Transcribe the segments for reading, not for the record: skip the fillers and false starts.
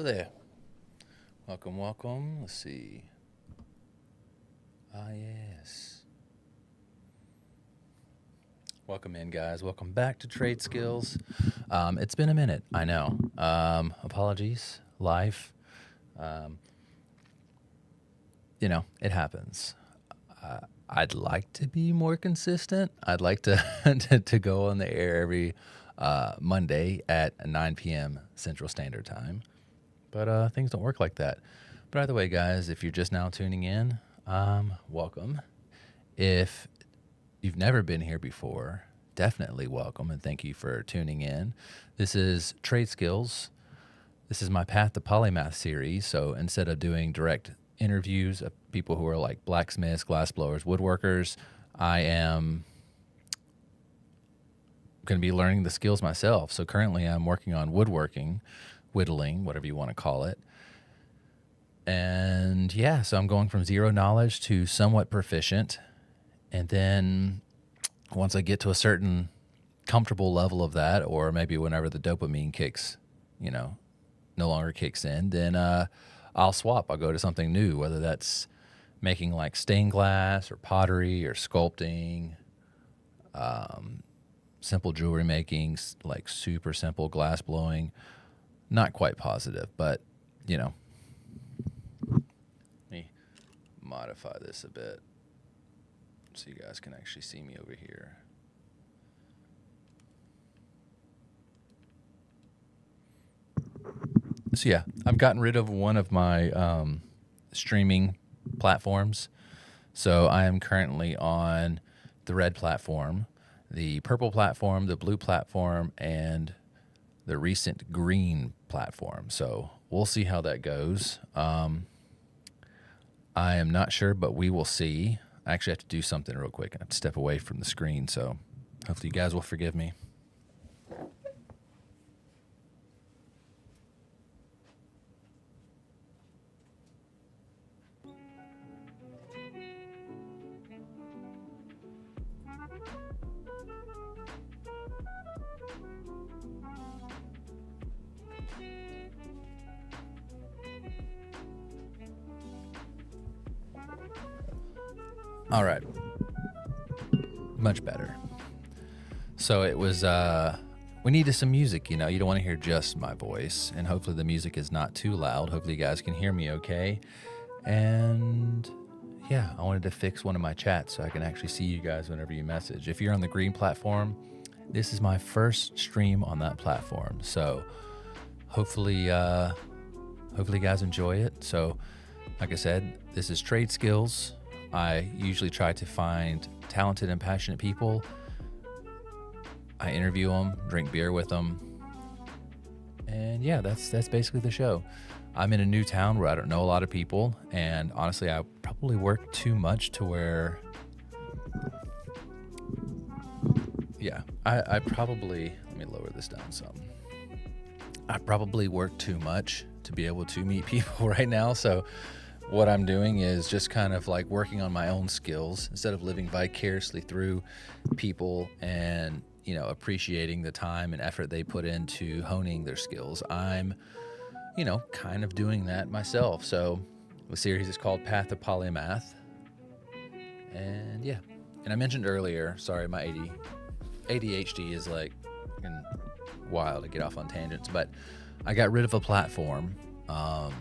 Hello there. Welcome, welcome. Let's see. Yes. Welcome in, guys. Welcome back to Trade Skills. It's been a minute, I know. Apologies. Life. It happens. I'd like to be more consistent. I'd like to to go on the air every Monday at 9 p.m. Central Standard Time. But things don't work like that. But either way, guys, if you're just now tuning in, welcome. If you've never been here before, definitely welcome and thank you for tuning in. This is Trade Skills. This is my Path to Polymath series. So instead of doing direct interviews of people who are like blacksmiths, glassblowers, woodworkers, I am going to be learning the skills myself. So currently I'm working on woodworking, whittling, whatever you want to call it. And yeah, so I'm going from zero knowledge to somewhat proficient. And then once I get to a certain comfortable level of that, or maybe whenever the dopamine kicks, no longer kicks in, then I'll swap. I'll go to something new, whether that's making like stained glass or pottery or sculpting, simple jewelry making, like super simple glass blowing. Not quite positive, but, let me modify this a bit so you guys can actually see me over here. So yeah, I've gotten rid of one of my streaming platforms. So I am currently on the red platform, the purple platform, the blue platform, and the recent green platform. So we'll see how that goes. I am not sure, but we will see. I actually have to do something real quick. I have to step away from the screen, so hopefully you guys will forgive me. All right. Much better. So it was, we needed some music, you don't want to hear just my voice, and hopefully the music is not too loud. Hopefully you guys can hear me okay. And yeah, I wanted to fix one of my chats so I can actually see you guys whenever you message. If you're on the green platform, this is my first stream on that platform. So hopefully you guys enjoy it. So like I said, this is Trade Skills. I usually try to find talented and passionate people. I interview them, drink beer with them. And yeah, that's basically the show. I'm in a new town where I don't know a lot of people. And honestly, I probably work too much to where, I probably, let me lower this down some. I probably work too much to be able to meet people right now. So what I'm doing is just kind of like working on my own skills instead of living vicariously through people and, appreciating the time and effort they put into honing their skills. I'm, kind of doing that myself. So the series is called Path to Polymath. And yeah, and I mentioned earlier, sorry, my ADHD is like wild to get off on tangents, but I got rid of a platform. I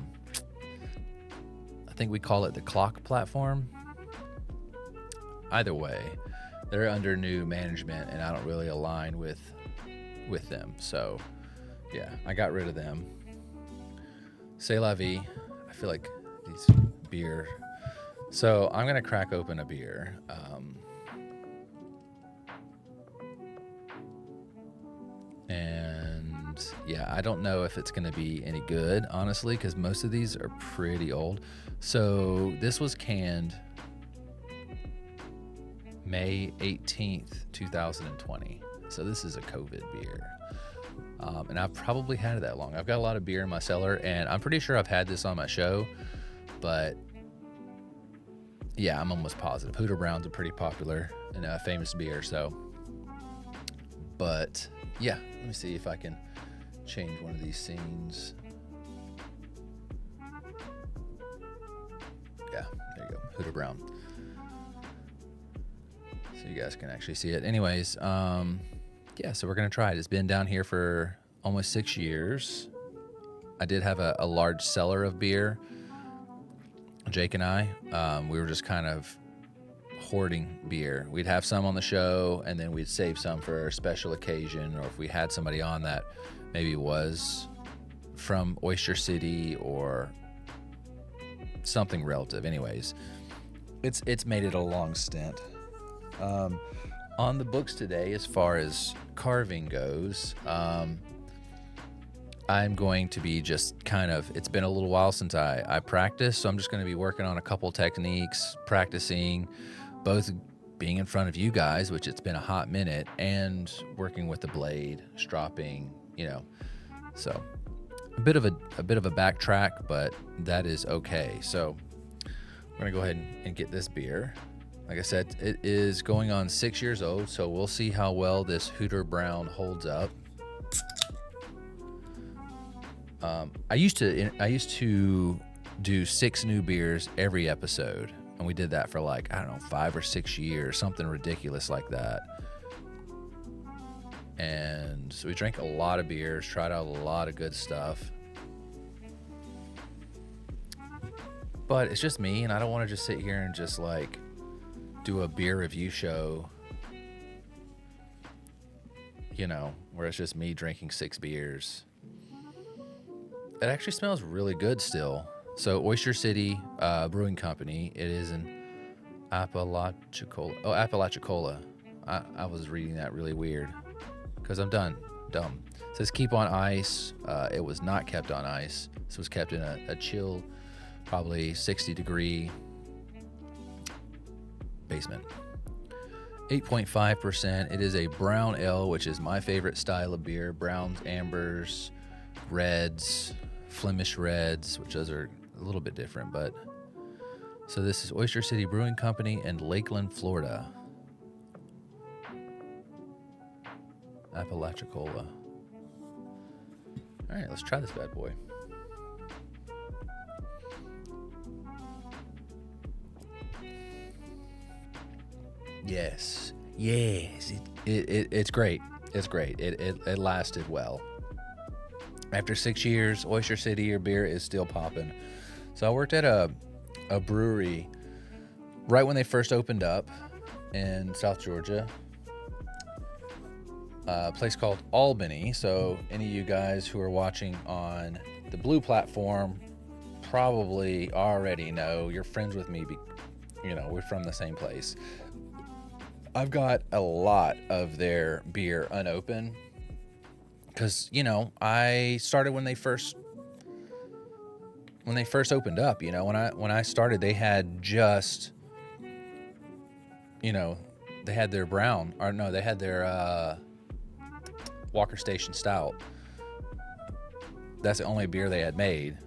think we call it the clock platform. Either way, they're under new management and I don't really align with them. So yeah, I got rid of them. C'est la vie. I feel like these beer. So I'm going to crack open a beer. And yeah, I don't know if it's going to be any good, honestly, because most of these are pretty old. So this was canned May 18th, 2020. So this is a COVID beer. And I've probably had it that long. I've got a lot of beer in my cellar, and I'm pretty sure I've had this on my show, but yeah, I'm almost positive. Hooter Brown's a pretty popular and famous beer, so. But yeah, let me see if I can change one of these scenes. Yeah, there you go, Hooter Brown. So you guys can actually see it. Anyways, yeah, so we're going to try it. It's been down here for almost 6 years. I did have a large cellar of beer. Jake and I, we were just kind of hoarding beer. We'd have some on the show, and then we'd save some for a special occasion, or if we had somebody on that maybe was from Oyster City or something relative. Anyways, it's made it a long stint. On the books today, as far as carving goes, I'm going to be just kind of, it's been a little while since I practiced, so I'm just going to be working on a couple techniques, practicing both being in front of you guys, which it's been a hot minute, and working with the blade, stropping, you know. So a bit of a backtrack, but that is okay. So we're going to go ahead and get this beer. Like I said, it is going on 6 years old, so we'll see how well this Hooter Brown holds up. I used to do 6 new beers every episode, and we did that for like, I don't know, 5 or 6 years, something ridiculous like that. And so we drank a lot of beers, tried out a lot of good stuff. But it's just me, and I don't want to just sit here and just like do a beer review show, you know, where it's just me drinking 6 beers. It actually smells really good still. So Oyster City Brewing Company, it is in Apalachicola. Oh, Apalachicola. I was reading that really weird because I'm dumb. It says keep on ice. It was not kept on ice. This was kept in a chill, probably 60-degree basement. 8.5%. It is a brown ale, which is my favorite style of beer. Browns, ambers, reds, Flemish reds, which those are a little bit different, but so this is Oyster City Brewing Company in Lakeland, Florida. Apalachicola. All right, let's try this bad boy. Yes, it's great. It's great. It lasted well. After 6 years, Oyster City, your beer is still popping. So I worked at a brewery right when they first opened up in South Georgia, a place called Albany. So any of you guys who are watching on the Blue platform probably already know. You're friends with me, you know, we're from the same place. I've got a lot of their beer unopened because, you know, I started when they first opened up. You know, when I started, they had just, you know, they had their brown, or no, they had their Walker Station Stout. That's the only beer they had made.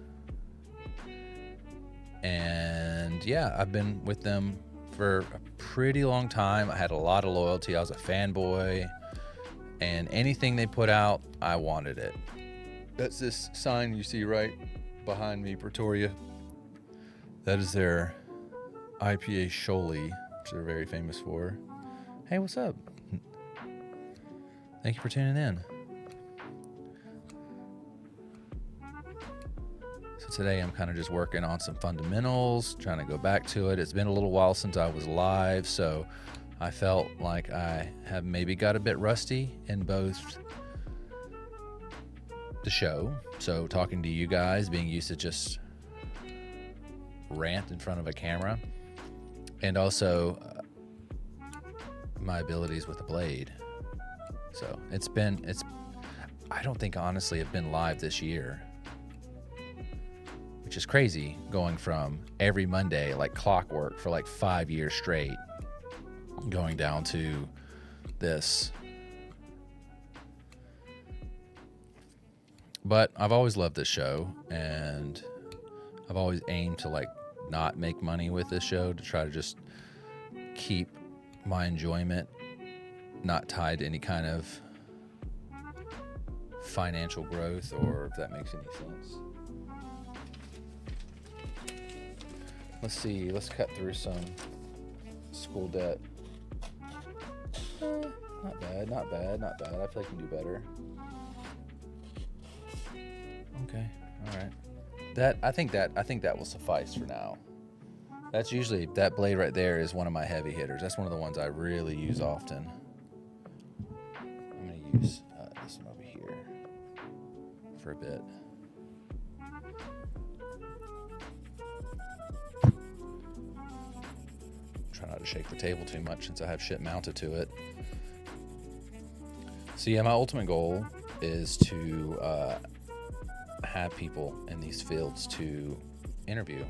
And yeah, I've been with them for a pretty long time. I had a lot of loyalty. I was a fanboy, and anything they put out, I wanted it. That's this sign you see right behind me, Pretoria. That is their IPA Sholey, which they're very famous for. Hey, what's up? Thank you for tuning in. So today I'm kind of just working on some fundamentals, trying to go back to it. It's been a little while since I was live, so I felt like I have maybe got a bit rusty in both the show, so talking to you guys, being used to just rant in front of a camera, and also my abilities with the blade. So I don't think honestly I've been live this year, which is crazy, going from every Monday like clockwork for like 5 years straight, going down to this. But I've always loved this show, and I've always aimed to like not make money with this show, to try to just keep my enjoyment not tied to any kind of financial growth, or if that makes any sense. Let's see. Let's cut through some school debt. Not bad, not bad, not bad. I feel like I can do better. Okay, all right. I think that will suffice for now. That's usually, that blade right there is one of my heavy hitters. That's one of the ones I really use often. I'm going to use this one over here for a bit. Try not to shake the table too much since I have shit mounted to it. So yeah, my ultimate goal is to have people in these fields to interview.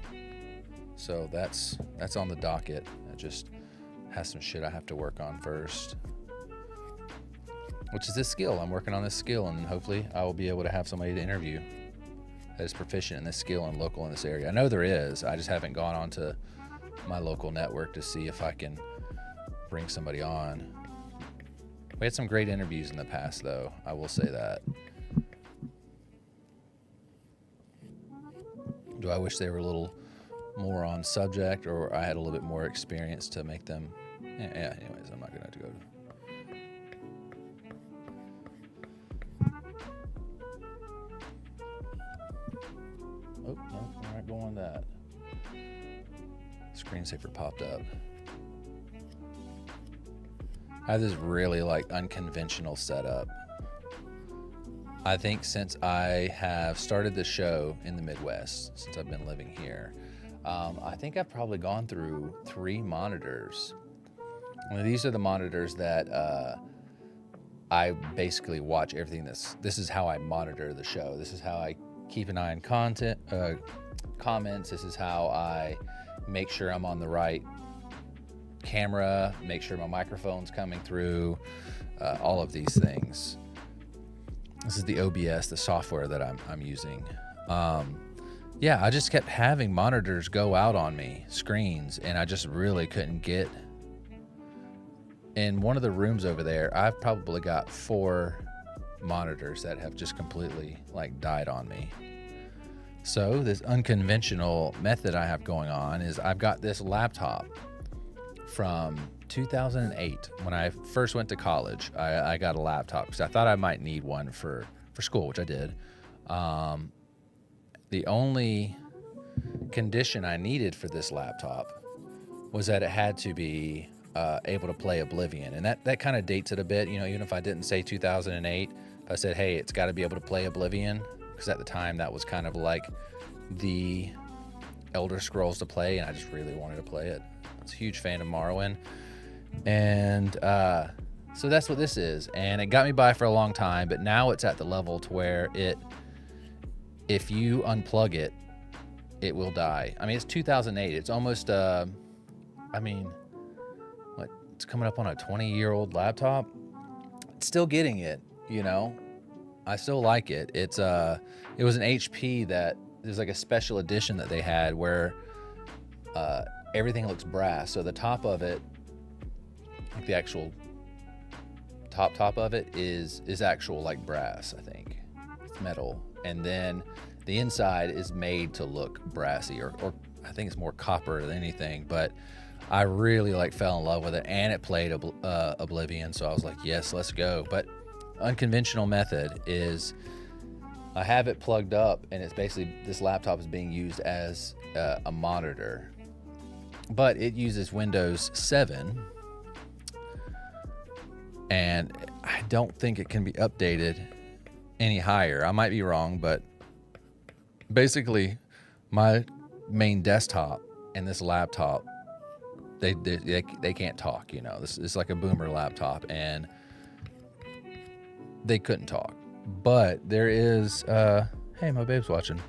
So that's on the docket. I just have some shit I have to work on first, which is this skill. I'm working on this skill, and hopefully I will be able to have somebody to interview that is proficient in this skill and local in this area. I know there is. I just haven't gone on to my local network to see if I can bring somebody on. We had some great interviews in the past, though. I will say that. Do I wish they were a little more on subject, or I had a little bit more experience to make them? Yeah, anyways, I'm not going to have to go. Oh, no, we're not going that. Screensaver popped up. I have this really like unconventional setup. I think since I have started the show in the Midwest, since I've been living here, I think I've probably gone through 3 monitors. These are the monitors that I basically watch everything. This is how I monitor the show. This is how I keep an eye on content, comments. This is how I make sure I'm on the right camera, make sure my microphone's coming through, all of these things. This is the OBS, the software that I'm using. Yeah, I just kept having monitors go out on me, screens, and I just really couldn't get. In one of the rooms over there, I've probably got 4 monitors that have just completely like died on me. So this unconventional method I have going on is I've got this laptop from 2008. When I first went to college, I got a laptop because I thought I might need one for school, which I did. The only condition I needed for this laptop was that it had to be able to play Oblivion. And that kind of dates it a bit, you know, even if I didn't say 2008, if I said, hey, it's got to be able to play Oblivion, because at the time that was kind of like the Elder Scrolls to play, and I just really wanted to play it. I was a huge fan of Morrowind. And so that's what this is. And it got me by for a long time, but now it's at the level to where if you unplug it, it will die. I mean, it's 2008. It's almost, it's coming up on a 20-year-old laptop. It's still getting it, you know. I still like it. It was an HP that there's like a special edition that they had where everything looks brass. So the top of it, like the actual top of it is actual like brass, I think. It's metal. And then the inside is made to look brassy, or I think it's more copper than anything, but I really like fell in love with it, and it played Oblivion, so I was like, yes, let's go. But unconventional method is I have it plugged up, and it's basically this laptop is being used as a monitor, but it uses Windows 7, and I don't think it can be updated any higher. I might be wrong, but basically my main desktop and this laptop, they can't talk, you know. This is like a boomer laptop, and they couldn't talk. But there is hey, my babe's watching.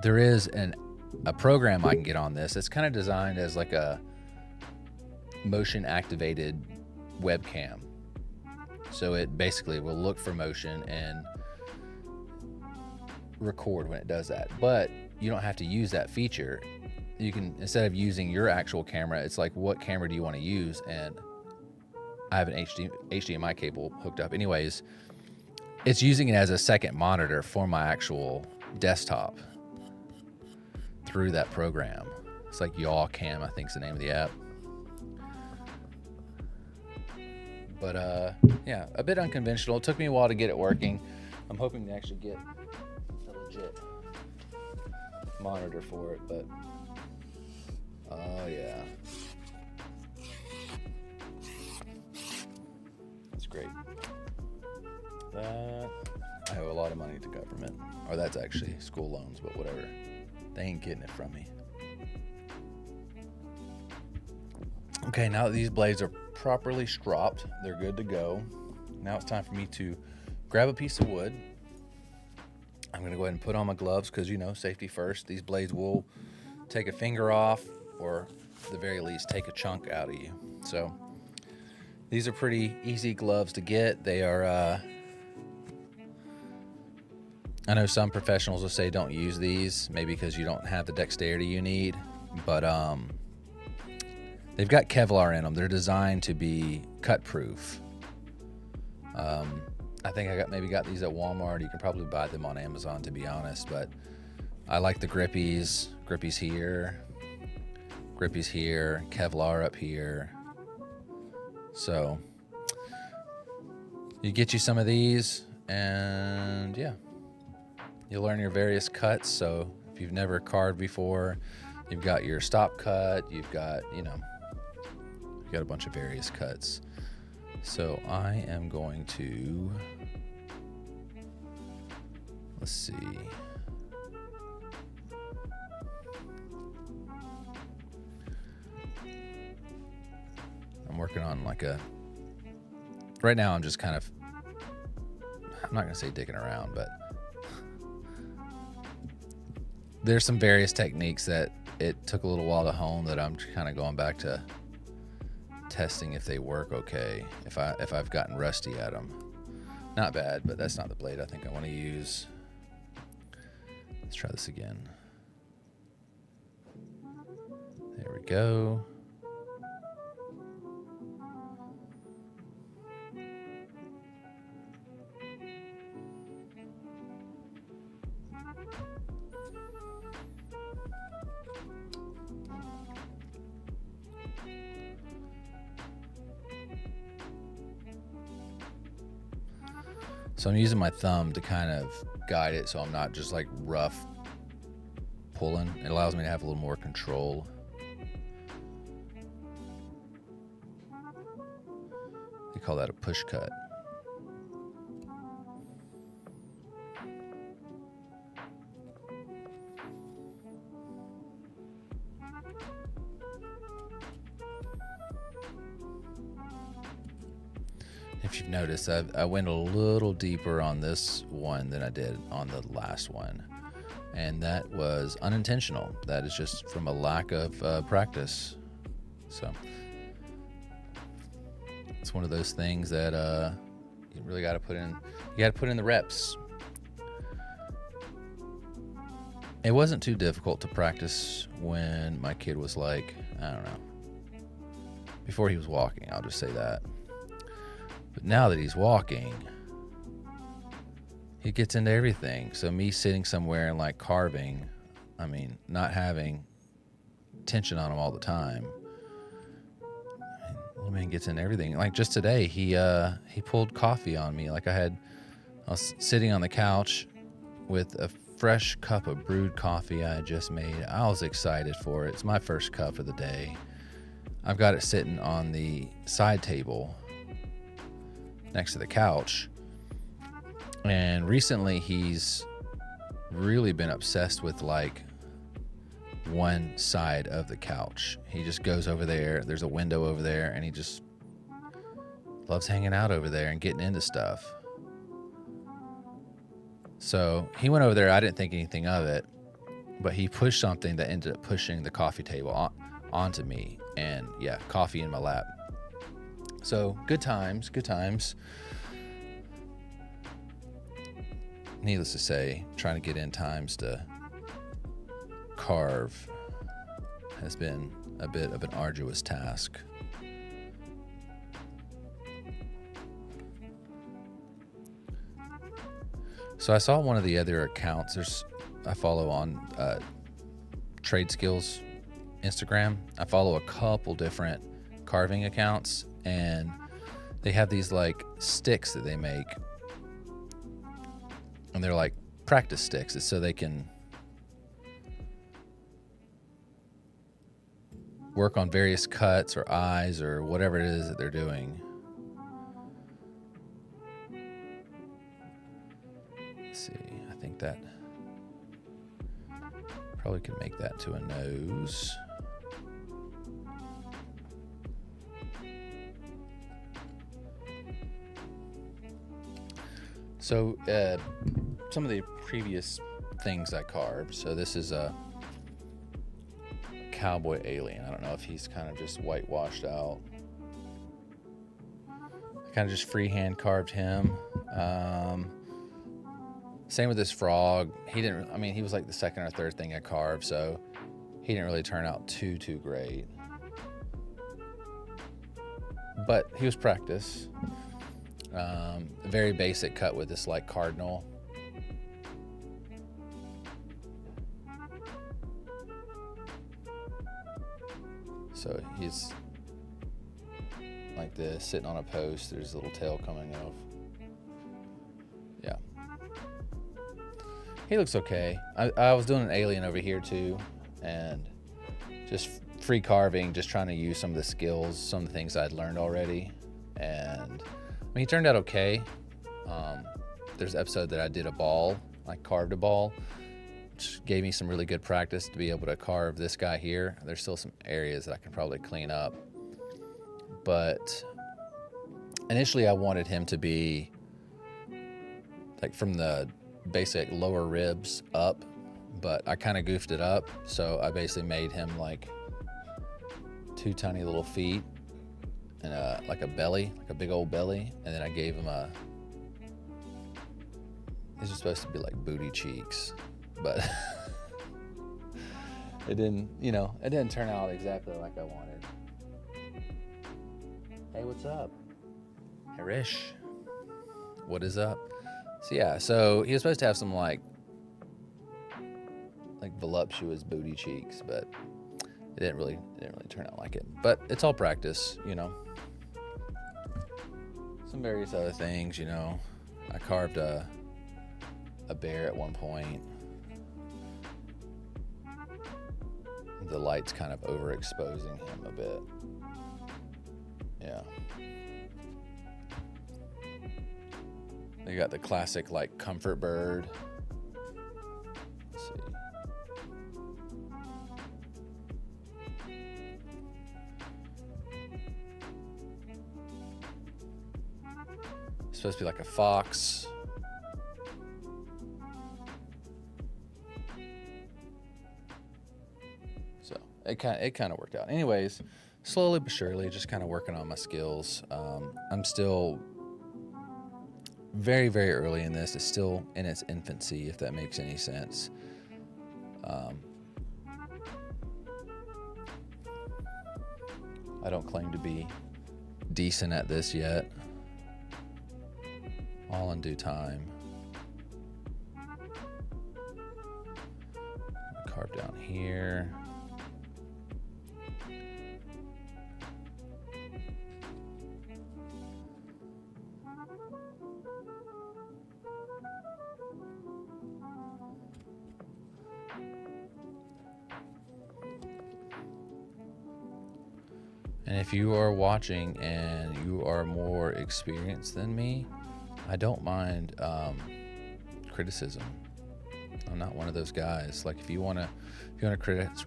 There is a program I can get on this. It's kind of designed as like a motion activated webcam. So it basically will look for motion and record when it does that. But you don't have to use that feature. You can, instead of using your actual camera, it's like, what camera do you want to use? And I have an HDMI cable hooked up. Anyways, it's using it as a second monitor for my actual desktop through that program. It's like Yaw Cam, I think is the name of the app. But yeah, a bit unconventional. It took me a while to get it working. I'm hoping to actually get a legit monitor for it, but oh yeah, that's great. That I owe a lot of money to government, or that's actually school loans, but whatever. They ain't getting it from me. Okay, now that these blades are properly stropped, they're good to go. Now it's time for me to grab a piece of wood. I'm going to go ahead and put on my gloves because, you know, safety first. These blades will take a finger off, or at the very least take a chunk out of you. So these are pretty easy gloves to get. They are, I know some professionals will say don't use these, maybe because you don't have the dexterity you need, but they've got Kevlar in them. They're designed to be cut proof. I think I maybe got these at Walmart. You can probably buy them on Amazon, to be honest, but I like the grippies. Grippies here, Kevlar up here. So you get you some of these, and yeah, you'll learn your various cuts. So if you've never carved before, you've got your stop cut, you've got, you know, you've got a bunch of various cuts. So I am going to, let's see. I'm working on like right now I'm just kind of, I'm not gonna say digging around, but there's some various techniques that it took a little while to hone that I'm kind of going back to testing if they work okay, if I've gotten rusty at them. Not bad, but that's not the blade I think I want to use. Let's try this again. There we go. So I'm using my thumb to kind of guide it so I'm not just like rough pulling. It allows me to have a little more control. They call that a push cut. If you've noticed, I went a little deeper on this one than I did on the last one, and that was unintentional. That is just from a lack of practice. So it's one of those things that you really got to put in. You got to put in the reps. It wasn't too difficult to practice when my kid was like, I don't know, before he was walking. I'll just say that. But now that he's walking, he gets into everything. So me sitting somewhere and like carving, I mean, not having tension on him all the time, little man gets into everything. Like just today, he pulled coffee on me. Like I was sitting on the couch with a fresh cup of brewed coffee I had just made. I was excited for it. It's my first cup of the day. I've got it sitting on the side table next to the couch, and recently he's really been obsessed with like one side of the couch. He just goes over there, there's a window over there, and he just loves hanging out over there and getting into stuff. So he went over there. I didn't think anything of it, but he pushed something that ended up pushing the coffee table onto me, and yeah, coffee in my lap. So good times. Needless to say, trying to get in times to carve has been a bit of an arduous task. So I saw one of the other accounts I follow on Trade Skills Instagram. I follow a couple different carving accounts, and they have these like sticks that they make, and they're like practice sticks. It's so they can work on various cuts or eyes or whatever it is that they're doing. Let's see, I think that probably could make that to a nose. So some of the previous things I carved. So this is a cowboy alien. I don't know if he's kind of just whitewashed out. I kind of just freehand carved him. Same with this frog. He didn't, I mean, he was like the second or third thing I carved, so he didn't really turn out too great. But he was practice. Very basic cut with this like cardinal. So he's like this, sitting on a post. There's a little tail coming off. Yeah. He looks okay. I was doing an alien over here too, and just free carving, just trying to use some of the skills, some of the things I'd learned already. And I mean, he turned out okay. There's an episode that I did a ball, I carved a ball, which gave me some really good practice to be able to carve this guy here. There's still some areas that I can probably clean up. But initially I wanted him to be like from the basic lower ribs up, but I kind of goofed it up. So I basically made him like 2 tiny little feet and like a belly, like a big old belly. And then I gave him these are supposed to be like booty cheeks, but it didn't, it didn't turn out exactly like I wanted. Hey, what's up? Hey, Rish. What is up? So yeah, so he was supposed to have some like voluptuous booty cheeks, but it didn't really turn out like it. But it's all practice, Some various other things, I carved a bear at one point. The light's kind of overexposing him a bit. Yeah. They got the classic like comfort bird. Let's see. It's supposed to be like a fox. So it kind of worked out. Anyways, slowly but surely, just kind of working on my skills. I'm still very, very early in this. It's still in its infancy, if that makes any sense. I don't claim to be decent at this yet. All in due time. Carve down here. And if you are watching and you are more experienced than me, I don't mind criticism. I'm not one of those guys. Like if you wanna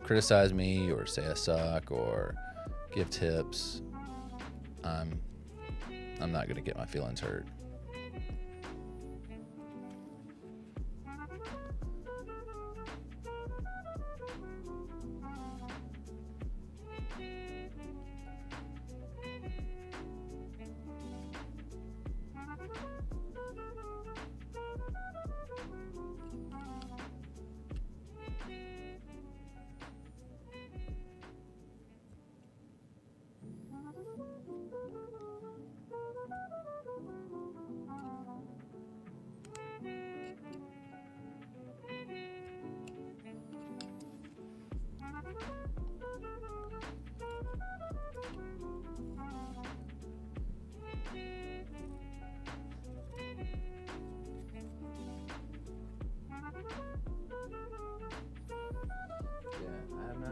criticize me or say I suck or give tips, I'm not gonna get my feelings hurt.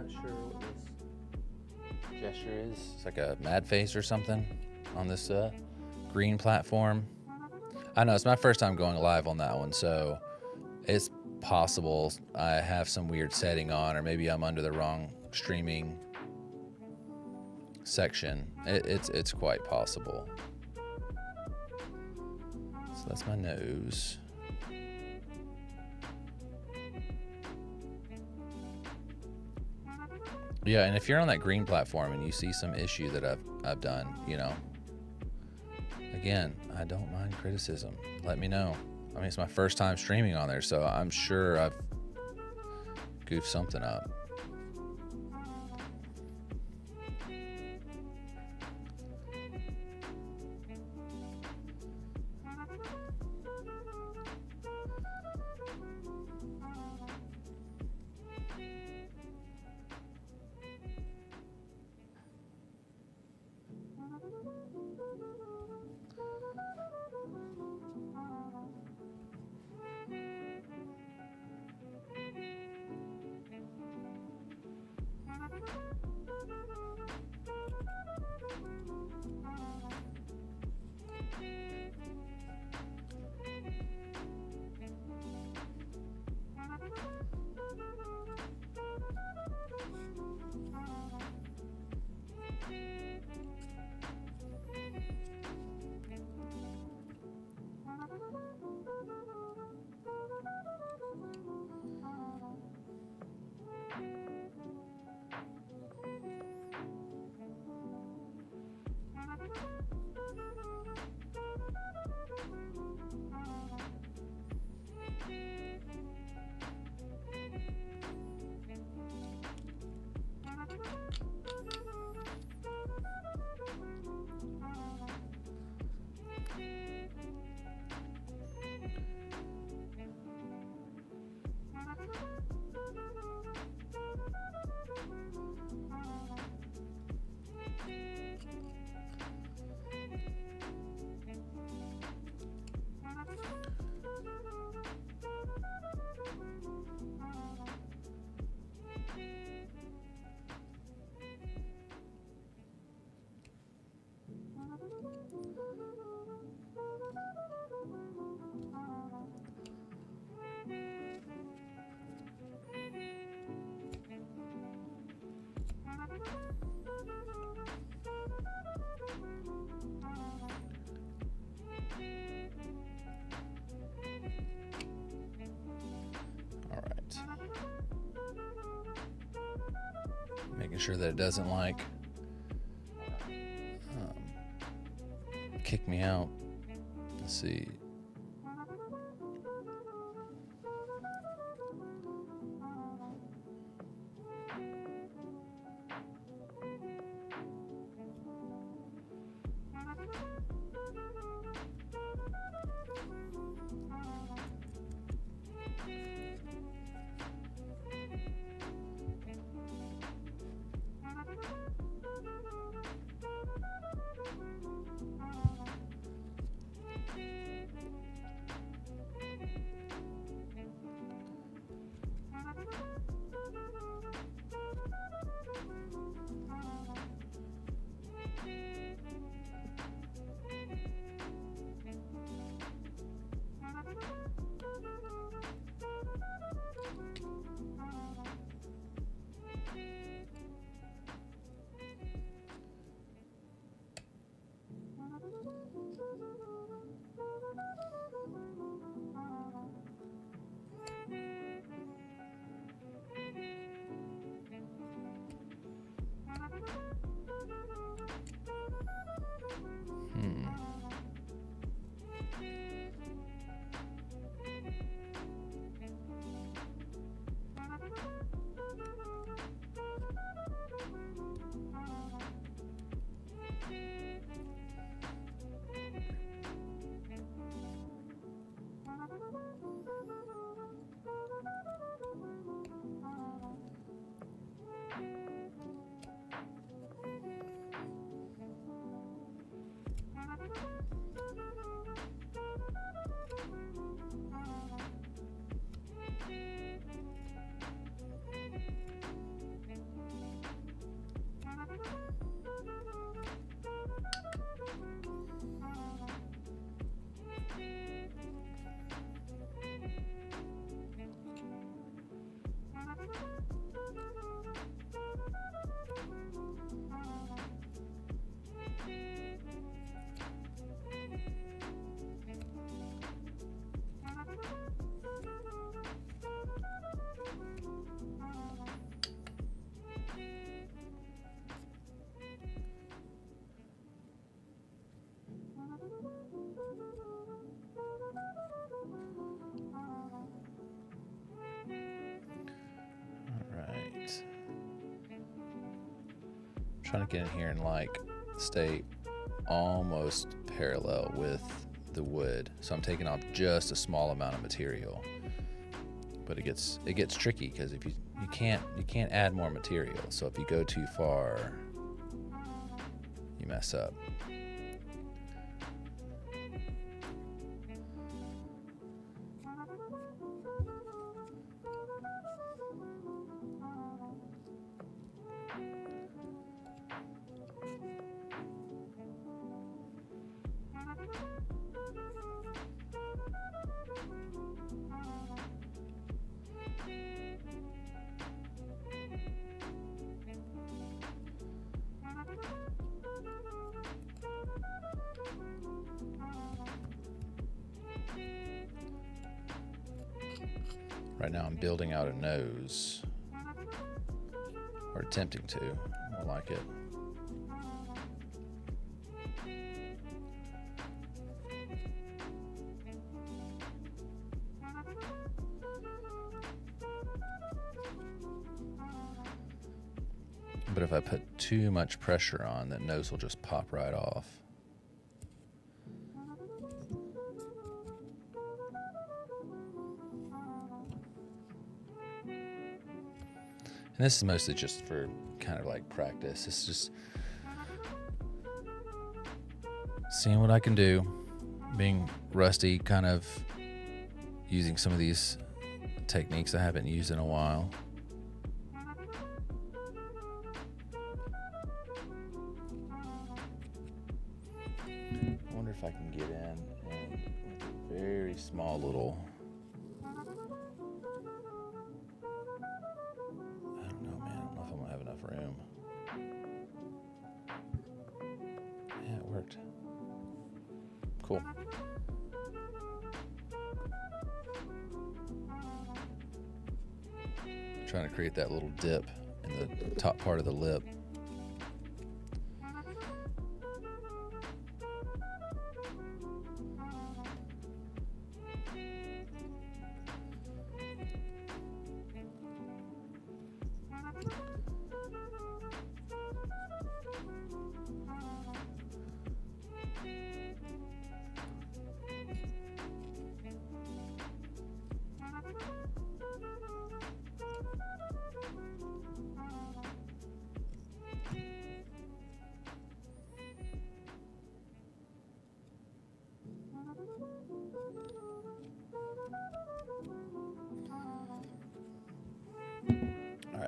not sure what this gesture is. It's like a mad face or something on this green platform. I know it's my first time going live on that one, so it's possible I have some weird setting on, or maybe I'm under the wrong streaming section. It's quite possible. So that's my nose. Yeah, and if you're on that green platform and you see some issue that I've done, you know, again, I don't mind criticism. Let me know. I mean, it's my first time streaming on there, so I'm sure I've goofed something up. Making sure that it doesn't like kick me out. Let's see. trying to get in here and like stay almost parallel with the wood. So I'm taking off just a small amount of material. But it gets tricky because if you can't add more material. So if you go too far, you mess up. Right now I'm building out a nose, or attempting to, more like it. But if I put too much pressure on, that nose will just pop right off. And this is mostly just for kind of like practice. It's just seeing what I can do, being rusty, kind of using some of these techniques I haven't used in a while. I wonder if I can get in and with a very small little, room. Yeah, it worked. Cool. Trying to create that little dip in the top part of the lip.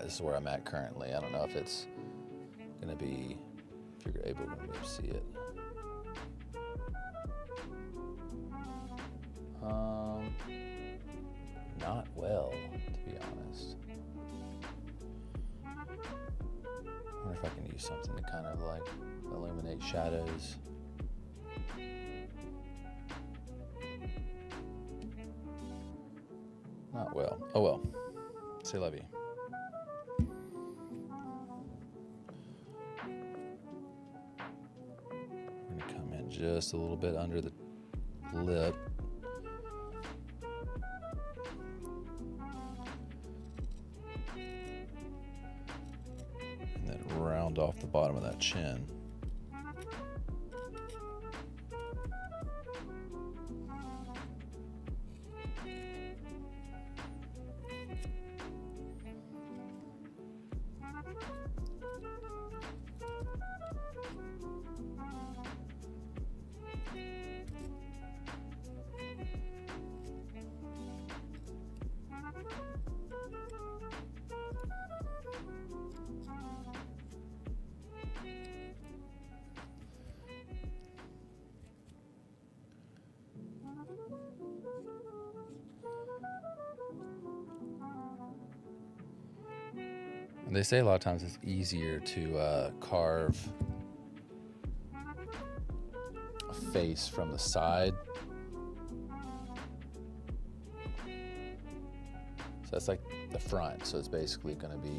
This is where I'm at currently. I don't know if it's going to be, if you're able to see it. Not well, to be honest. I wonder if I can use something to kind of like illuminate shadows. Not well. Oh well. C'est la vie. Just a little bit under the lip. And then round off the bottom of that chin. They say a lot of times it's easier to carve a face from the side. So that's like the front. So it's basically going to be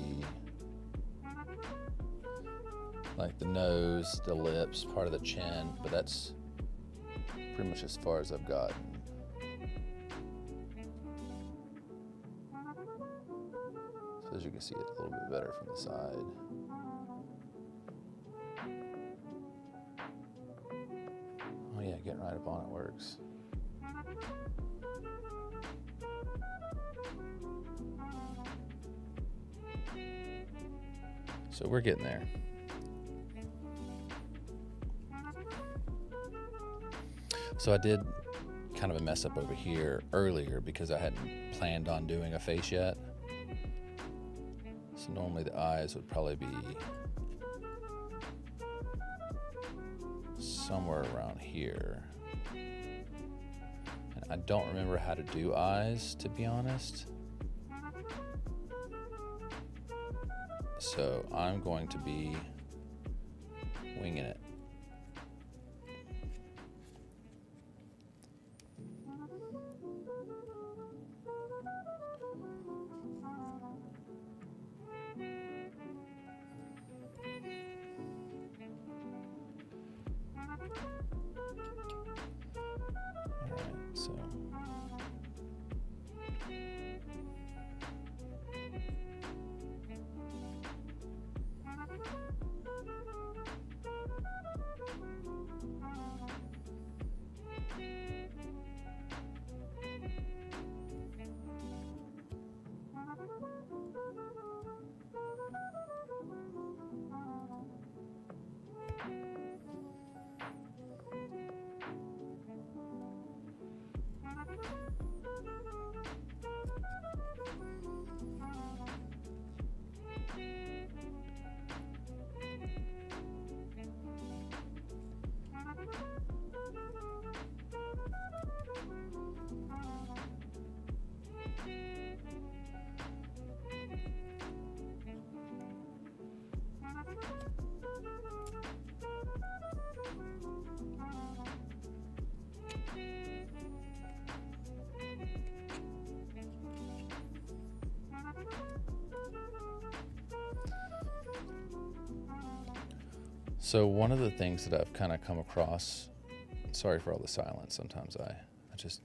like the nose, the lips, part of the chin, but that's pretty much as far as I've gotten. So as you can see it a little bit better from the side. getting right up on it works. So we're getting there. So I did kind of a mess up over here earlier because I hadn't planned on doing a face yet. So normally the eyes would probably be somewhere around here. And I don't remember how to do eyes, to be honest. So I'm going to be winging it. So one of the things that I've kind of come across, sorry for all the silence, sometimes I just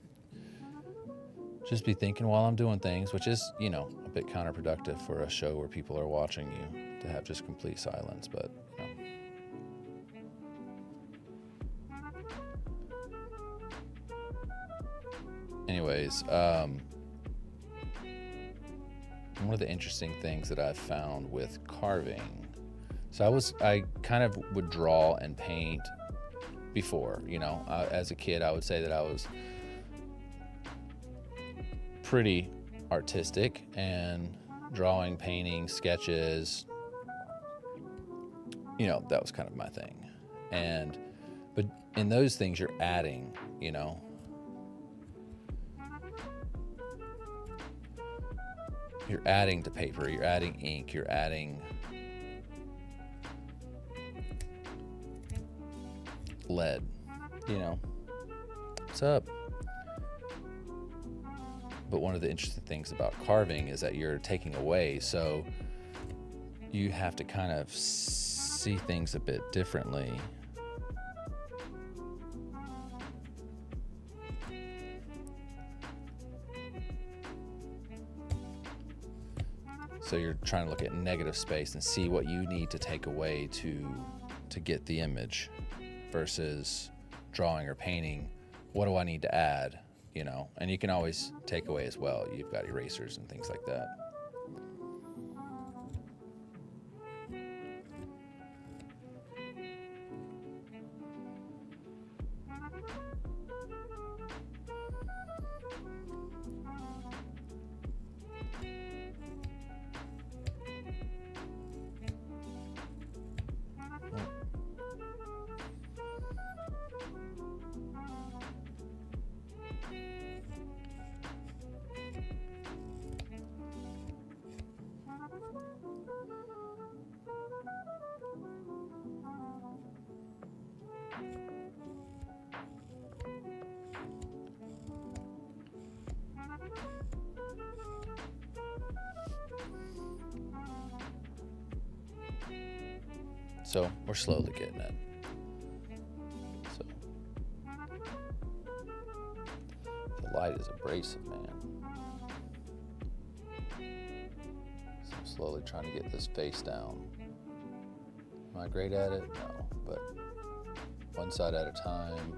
be thinking while I'm doing things, which is, you know, a bit counterproductive for a show where people are watching you to have just complete silence, but, you know. Anyways, one of the interesting things that I've found with carving, so I kind of would draw and paint before, you know. As a kid, I would say that I was pretty artistic and drawing, painting, sketches, you know, that was kind of my thing. But in those things, you're adding, you know. You're adding to paper, you're adding ink, you're adding lead, you know. What's up? But one of the interesting things about carving is that you're taking away, so you have to kind of see things a bit differently. So you're trying to look at negative space and see what you need to take away to get the image, versus drawing or painting, what do I need to add, you know? And you can always take away as well. You've got erasers and things like that. So we're slowly getting it. So the light is abrasive, man. So I'm slowly trying to get this face down. Am I great at it? No, but one side at a time.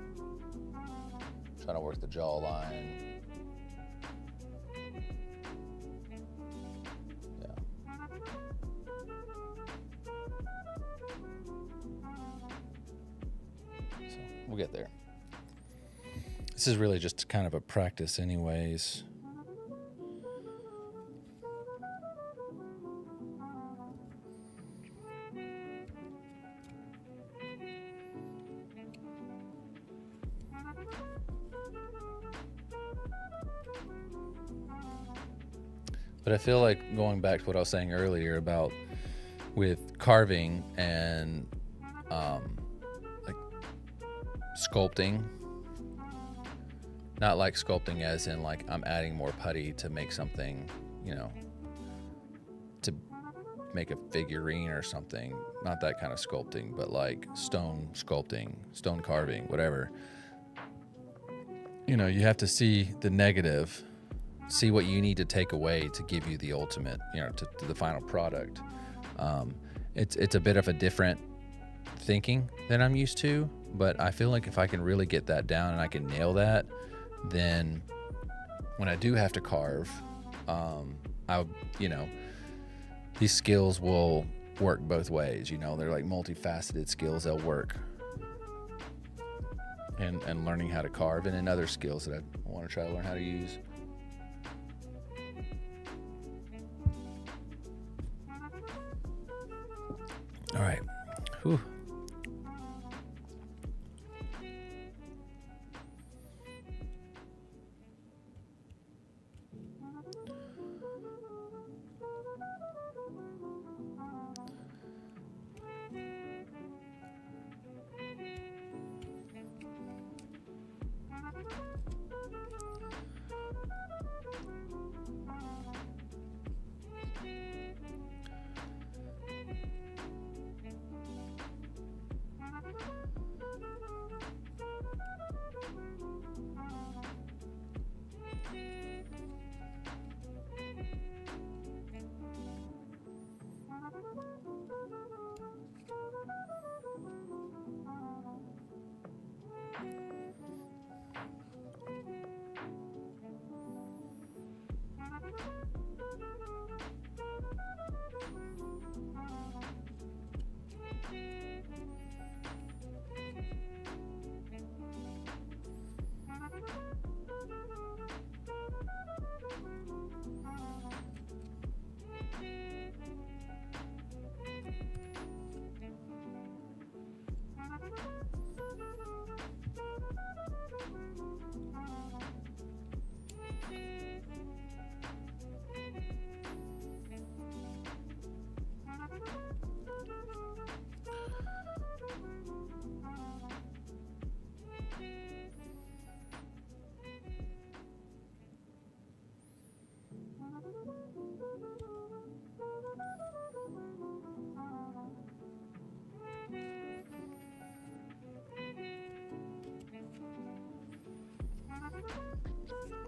Trying to work the jawline. Yeah. So we'll get there. This is really just kind of a practice anyways. But I feel like going back to what I was saying earlier about with carving and like sculpting, not like sculpting as in like I'm adding more putty to make something, you know, to make a figurine or something. Not that kind of sculpting, but like stone sculpting, stone carving, whatever. You know, you have to see the negative, see what you need to take away to give you the ultimate, you know, to the final product. It's a bit of a different thinking than I'm used to, but I feel like if I can really get that down and I can nail that, then when I do have to carve, you know, these skills will work both ways. You know, they're like multifaceted skills. They'll work. And learning how to carve, and then other skills that I want to try to learn how to use. All right. Whew.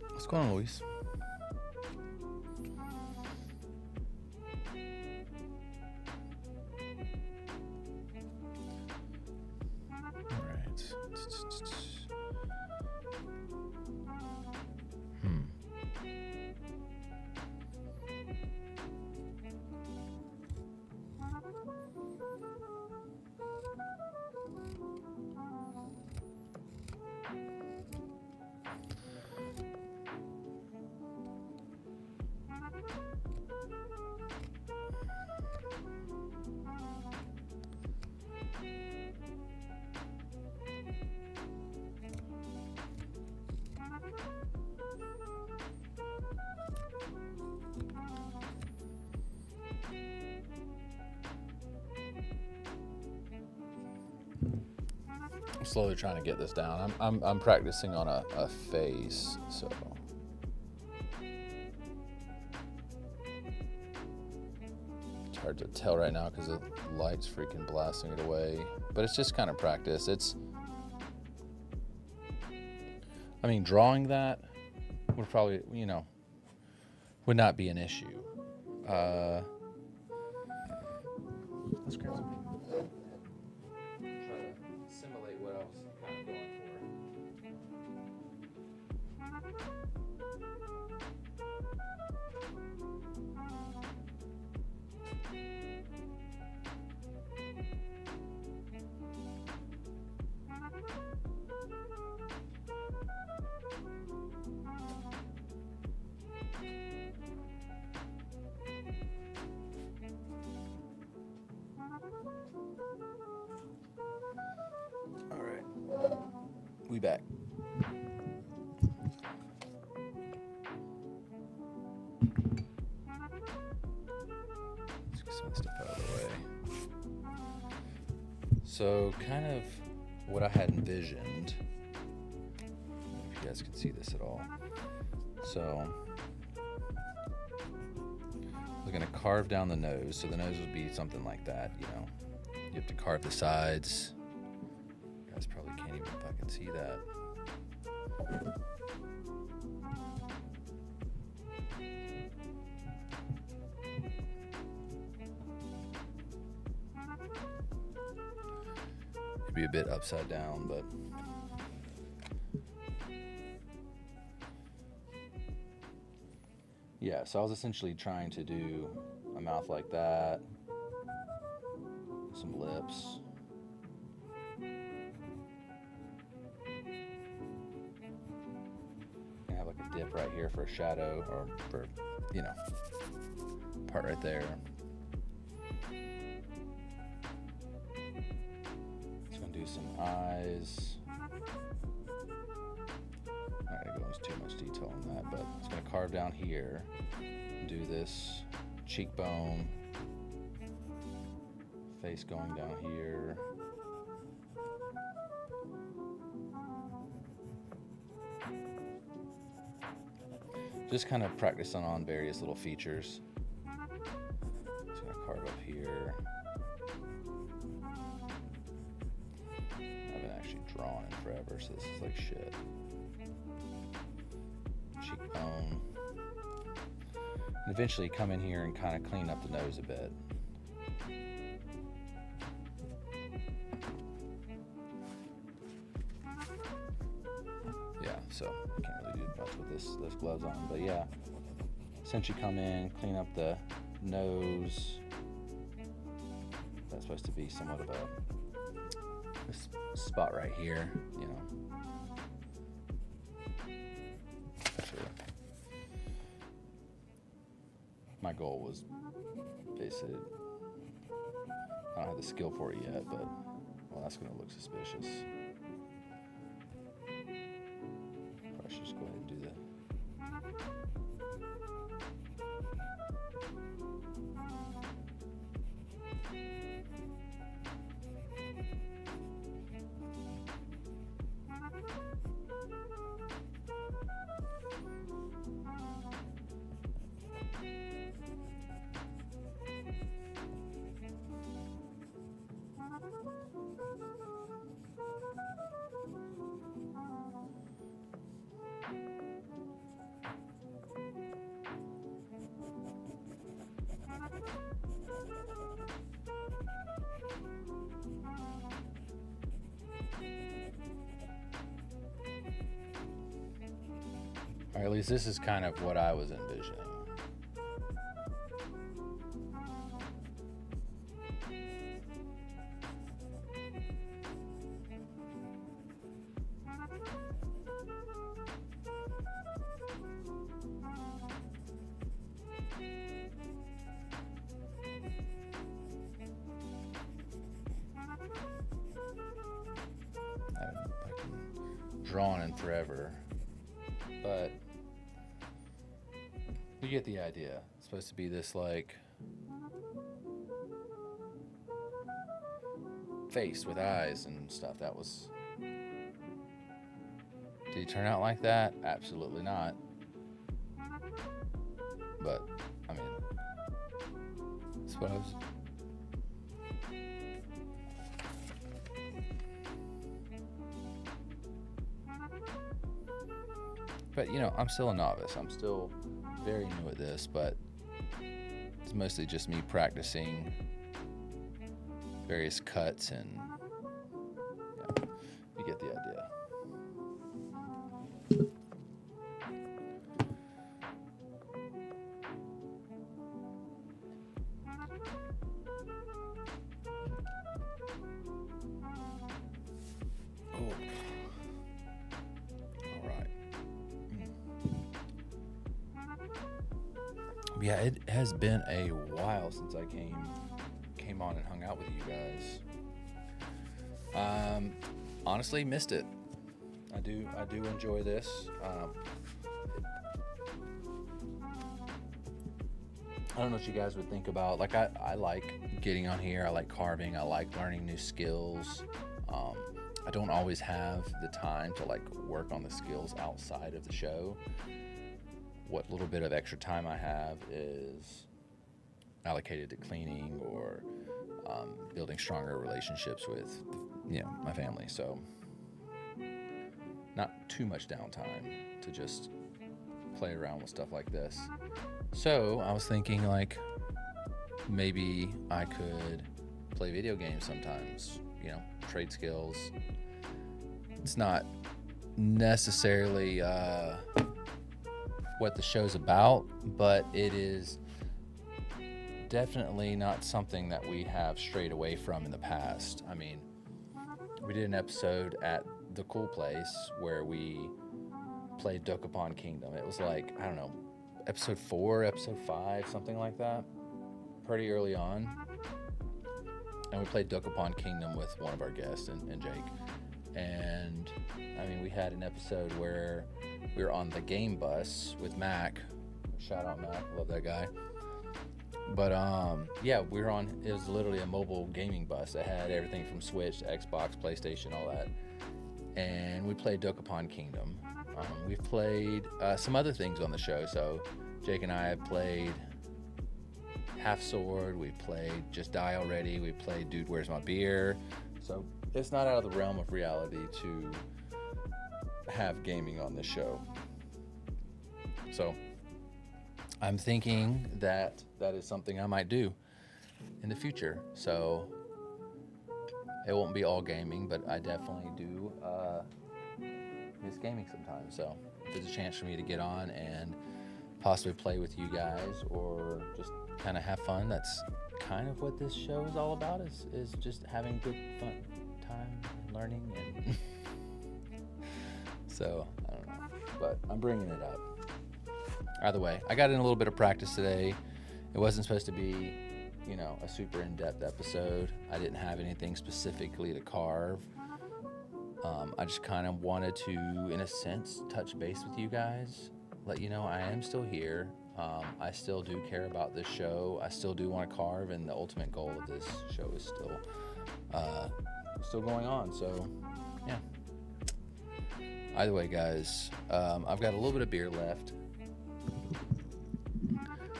What's going on, Luis? All right. I'm slowly trying to get this down. I'm practicing on a face, so. It's hard to tell right now because the light's freaking blasting it away. But it's just kind of practice. I mean, drawing that would probably, you know, would not be an issue. Let's grab some. Try to simulate what I was kind of going for. All right, we back. Let's get some of the stuff out of the way. So kind of what I had envisioned, I don't know if you guys can see this at all. So we're gonna carve down the nose. So the nose would be something like that, you know. You have to carve the sides. You guys probably can't even fucking see that. It'd be a bit upside down, but yeah, so I was essentially trying to do a mouth like that, some lips. I have like a dip right here for a shadow, or for, you know, part right there. Just gonna do some eyes. Not gonna go into too much detail on that, but it's gonna carve down here and do this cheekbone, face going down here. Just kind of practicing on various little features. Just gonna carve up here. I haven't actually drawn in forever, so this is like shit. Cheekbone. And eventually come in here and kind of clean up the nose a bit. Yeah, so can't really do much with those gloves on, but yeah, essentially come in, clean up the nose. That's supposed to be somewhat of a spot right here, you know. My goal was basically, I don't have the skill for it yet, but well, that's gonna look suspicious. Probably should just go ahead and do that. Or at least this is kind of what I was envisioning. I haven't fucking drawn in forever, but you get the idea. It's supposed to be this like face with eyes and stuff. That was. Did he turn out like that? Absolutely not. But I mean, that's what I was. But you know, I'm still a novice. I'm still very new at this, but it's mostly just me practicing various cuts, and yeah, you get the idea. Oh. All right. Yeah, it has been a while since I came on and hung out with you guys. Honestly, missed it. I do enjoy this. I don't know what you guys would think about. Like, I like getting on here. I like carving. I like learning new skills. I don't always have the time to like work on the skills outside of the show. What little bit of extra time I have is allocated to cleaning or building stronger relationships with, my family. So not too much downtime to just play around with stuff like this. So I was thinking like maybe I could play video games sometimes, trade skills. It's not necessarily what the show's about, but it is definitely not something that we have strayed away from in the past. I mean, we did an episode at the Cool Place where we played Dokapon Kingdom. It was like, I don't know, episode 4, episode 5, something like that, pretty early on. And we played Dokapon Kingdom with one of our guests and Jake. And I mean, we had an episode where we were on the game bus with Mac. Shout out Mac, love that guy. But we were on, it was literally a mobile gaming bus that had everything from Switch to Xbox, PlayStation, all that. And we played Dokapon Kingdom. We've played some other things on the show. So Jake and I have played Half Sword. We've played Just Die Already. We played Dude, Where's My Beer? So it's not out of the realm of reality to have gaming on this show. So I'm thinking that is something I might do in the future. So it won't be all gaming, but I definitely do miss gaming sometimes. So if there's a chance for me to get on and possibly play with you guys or just kind of have fun, that's kind of what this show is all about, is just having good fun time and learning. And so I don't know, but I'm bringing it up. Either way, I got in a little bit of practice today. It wasn't supposed to be, a super in-depth episode. I didn't have anything specifically to carve. I just kind of wanted to, in a sense, touch base with you guys, let you know I am still here. I still do care about this show. I still do want to carve, and the ultimate goal of this show is still going on. So, yeah. Either way, guys, I've got a little bit of beer left.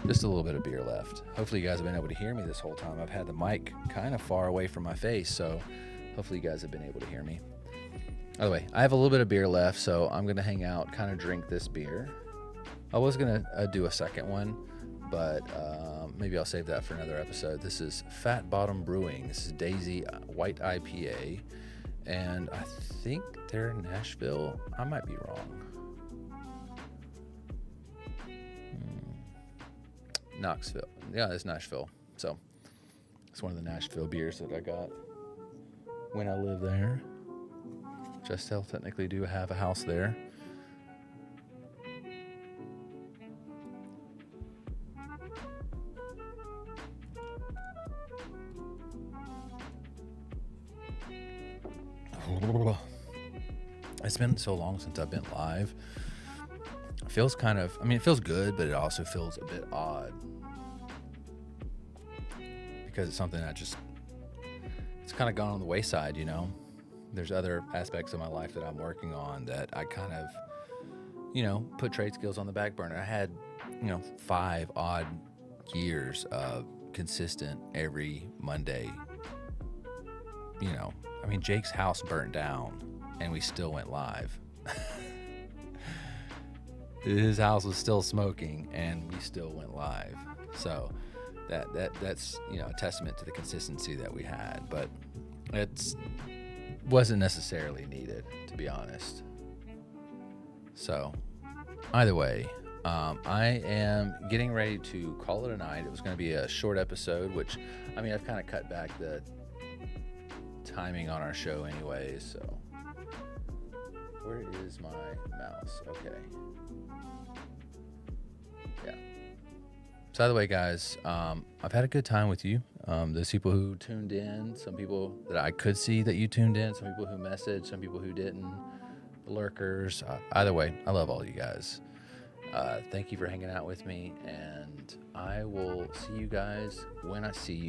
Just a little bit of beer left. Hopefully you guys have been able to hear me this whole time. I've had the mic kind of far away from my face, so hopefully you guys have been able to hear me. By the way, I have a little bit of beer left, so I'm going to hang out, kind of drink this beer. I was going to do a second one, but maybe I'll save that for another episode. This is Fat Bottom Brewing. This is Daisy White IPA, and I think they're in Nashville. I might be wrong. Knoxville. Yeah, it's Nashville. So it's one of the Nashville beers that I got when I lived there. Which I still technically do have a house there. It's been so long since I've been live. It feels it feels good, but it also feels a bit odd. Because it's something it's kind of gone on the wayside, There's other aspects of my life that I'm working on that I kind of, put trade skills on the back burner. I had, 5 odd years of consistent every Monday. Jake's house burnt down and we still went live. His house was still smoking and we still went live. So that's a testament to the consistency that we had, but it wasn't necessarily needed, to be honest. So either way, I am getting ready to call it a night. It was going to be a short episode, which I've kind of cut back the timing on our show anyways. So where is my mouse? Okay. Yeah. So either way, guys, I've had a good time with you. Those people who tuned in, some people that I could see that you tuned in, some people who messaged, some people who didn't, the lurkers. Either way, I love all you guys. Thank you for hanging out with me, and I will see you guys when I see you.